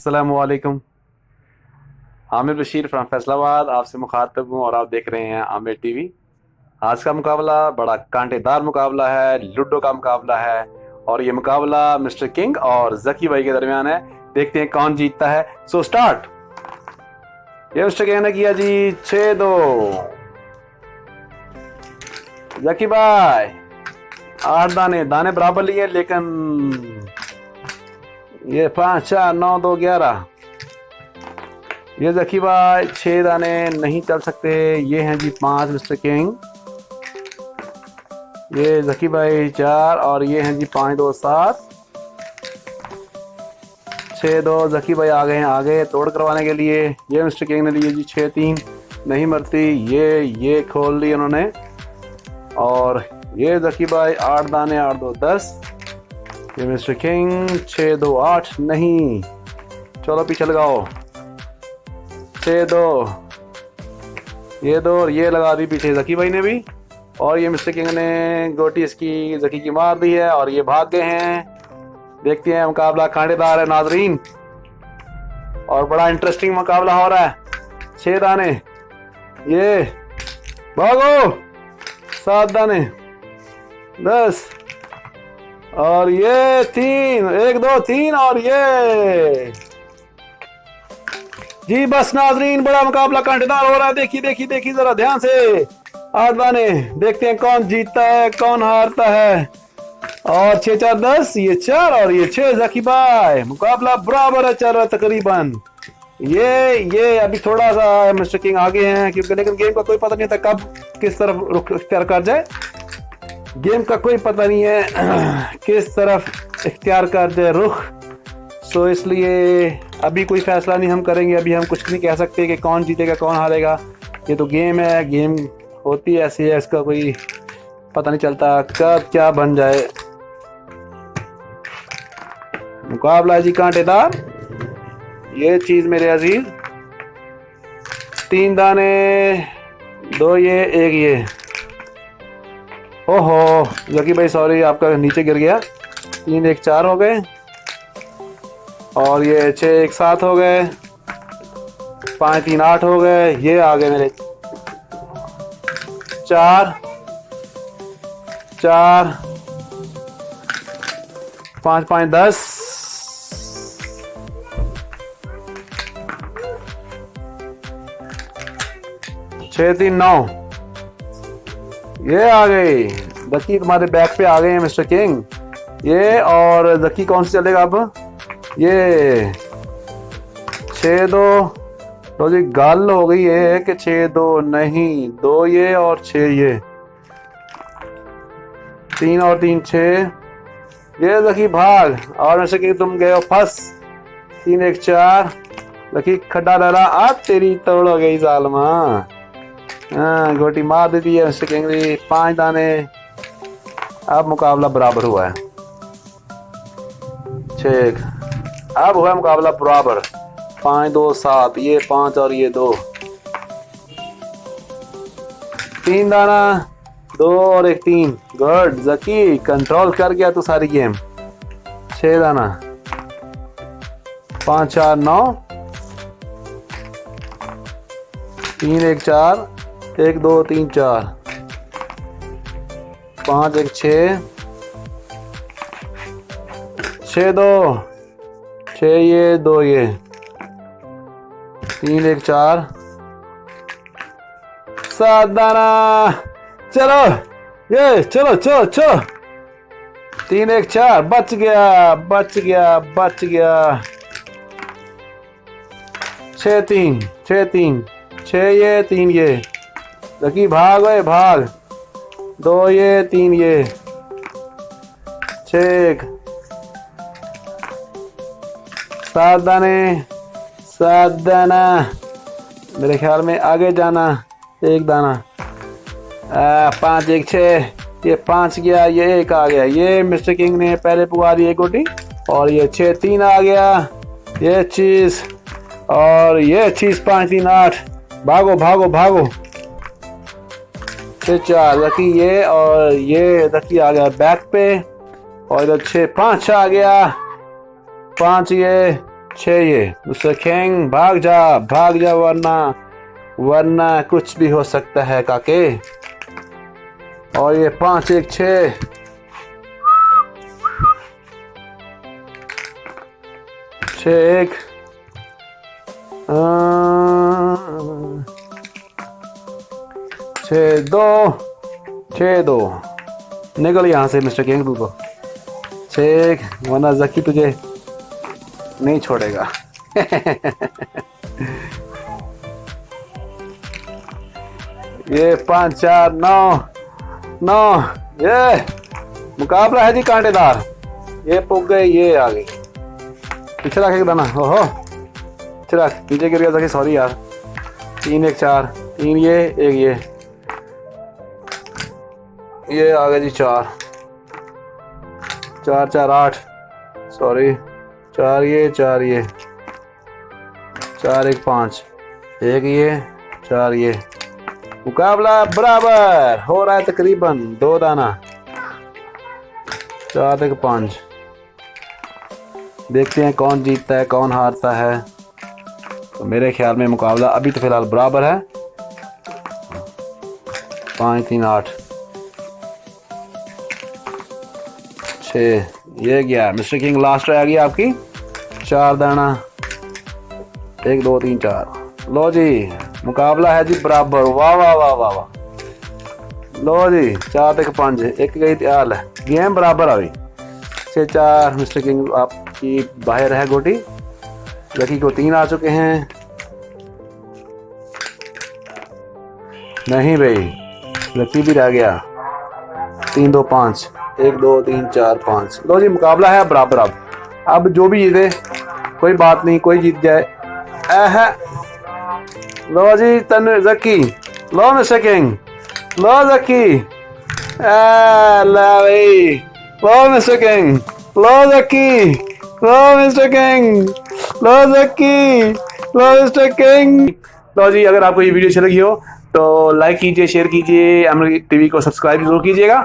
अस्सलामुअलैकुम। आमिर बशीर फ्राम फैसलाबाद आपसे मुखातब हूँ और आप देख रहे हैं आमिर टीवी। आज का मुकाबला बड़ा कांटेदार मुकाबला है, लूडो का मुकाबला है और ये मुकाबला मिस्टर किंग और जकी भाई के दरमियान है। देखते हैं कौन जीतता है। So start. ये मिस्टर किंग ने किया जी 6-2। जकी भाई 8 दाने दाने बराबर लिए, लेकिन ये 5 4 9 2 11। ये जकी भाई 6 दाने नहीं चल सकते। ये हैं जी 5 मिस्टर किंग। ये जकी भाई 4 और ये हैं जी 5 2 7 6-2। जकी भाई आ गए हैं आगे तोड़ करवाने के लिए। ये मिस्टर किंग ने लिए जी 6-3 नहीं मरती। ये खोल ली उन्होंने। और ये जकी भाई 8 दाने 8 2 10। ये मिस्टर किंग 6 2 8 नहीं। चलो पीछे लगाओ। 6 2 ये 2 और ये लगा दी पीछे जकी भाई ने भी। और ये मिस्टर किंग ने गोटी इसकी जकी की मार दी है और ये भाग गए हैं। देखते हैं, मुकाबला कांटेदार है नाजरीन और बड़ा इंटरेस्टिंग मुकाबला हो रहा है। 6 दाने ये भागो, 7 दाने 10 और ये 3 1 2 3 और ये जी बस नाजरीन, बड़ा मुकाबला कांटेदार हो रहा है। देखिए देखिए देखिए जरा ध्यान से। 8 दाने, देखते हैं कौन जीतता है कौन हारता है। और 6 4 10 ये 4 और ये 6 जकी भाई। मुकाबला बराबर है चल रहा तकरीबन। ये अभी थोड़ा सा मिस्टर किंग आगे हैं क्योंकि, लेकिन गेम का कोई पता नहीं था कब किस तरफ रुख इख्तियार कर जाए। गेम का कोई पता नहीं है किस तरफ इख्तियार कर जाए रुख। सो इसलिए अभी कोई फैसला नहीं हम करेंगे। अभी हम कुछ नहीं कह सकते कि कौन जीतेगा कौन हारेगा। ये तो गेम है, गेम होती है ऐसी है, इसका कोई पता नहीं चलता कब क्या बन जाए। मुकाबला जी कांटेदार। ये चीज मेरे अजीज 3 दाने 2 ये 1 ये। ओहो जकी भाई सॉरी, आपका नीचे गिर गया। 3 1 4 हो गए और ये 6 1 7 हो गए। 5 3 8 हो गए। ये आ गए मेरे 4 4 5 5 10 6 3 9। ये आ गई। जकी तुम्हारे बैक पे आ गए हैं मिस्टर किंग। ये और जकी कौन सी चलेगा अब? ये 6 2 तो जी गल हो गई है कि 6 2 नहीं 2 ये और 6 ये। 3 और 3 6। ये जकी भाग और मिस्टर किंग तुम गए हो फंस। 3 1 4 जकी खड्डा डाला। आज तेरी तोड़ हो गई जालमा। हाँ गोटी मार देती है मिस्टर किंग ने। 5 दाने। अब मुकाबला बराबर हुआ है। 6 अब हुआ मुकाबला बराबर। 5 2 7 ये 5 और ये 2। 3 दाना 2 और 1 3। गुड जकी, कंट्रोल कर गया तू सारी गेम। 6 दाना 5 4 9 3 1 4 1 2 3 4 5 1 6 6 2 6 ये 2 ये। 3 1 4 7 दाना। चलो ये चलो चलो चलो। 3 1 4 बच गया बच गया बच गया। 6 3 6 3 6 ये 3 ये। जकी भाग गए भाग। 2 ये 3 ये। 6 7 दाने 7 दाना। मेरे ख्याल में आगे जाना 1 दाना। 5 1 6 ये 5 गया ये 1 आ गया। ये मिस्टर किंग ने पहले पुआ दी 1 गोटी और ये 6 3 आ गया। ये चीज और ये चीज 5 3 8। भागो भागो भागो। 6 4 जकी ये और ये जकी आ गया बैक पे और इधर 6 5 आ गया। 5 ये 6 ये मिस्टर किंग भाग जा वरना कुछ भी हो सकता है काके। और ये 5 1 6 6 1 6 2 निकल यहाँ से मिस्टर किंग तू तो। 6 1 वरना जकी तुझे नहीं छोड़ेगा। ये 5 4 9 ये मुकाबला है जी कांटेदार। ये पुग गए, ये आ गई। पीछे रख एक दाना। ओहो पीछे रख, नीचे गिर गया था। सॉरी यार। 3 1 4 3 ये 1 ये आ गया जी 4 4 4 8 सॉरी 4 ये 4 1 5 1 ये 4 ये। मुकाबला बराबर हो रहा है तकरीबन 2 दाना। 4 1 5। देखते हैं कौन जीतता है कौन हारता है। तो मेरे ख्याल में मुकाबला अभी तो फिलहाल बराबर है। 5 3 8 6 ये गया। मिस्टर किंग लास्ट रह गई आपकी 4 दाना। 1 2 3 4। लो जी मुकाबला है जी बराबर। वाह वाह वाह वाह वाह। लो जी 4 1 5 एक गई त्याल है। गेम बराबर आ गई। 6 4 मिस्टर किंग आपकी बाहर है गोटी। लकी को 3 आ चुके हैं। नहीं भाई लकी भी रह गया। 3 2 5 1 2 3 4 5। लो जी मुकाबला है बराबर। अब जो भी जीते कोई बात नहीं, कोई जीत जाए। लो जी तन जकी। लो मिस्टर किंग। लो जकी। ला भाई। लो मिस्टर किंग। लो जकी। लो मिस्टर किंग। लो जकी। लो मिस्टर किंग। लो जी अगर आपको ये वीडियो अच्छी लगी हो तो लाइक कीजिए, शेयर कीजिए, अमर टीवी को सब्सक्राइब जरूर कीजिएगा।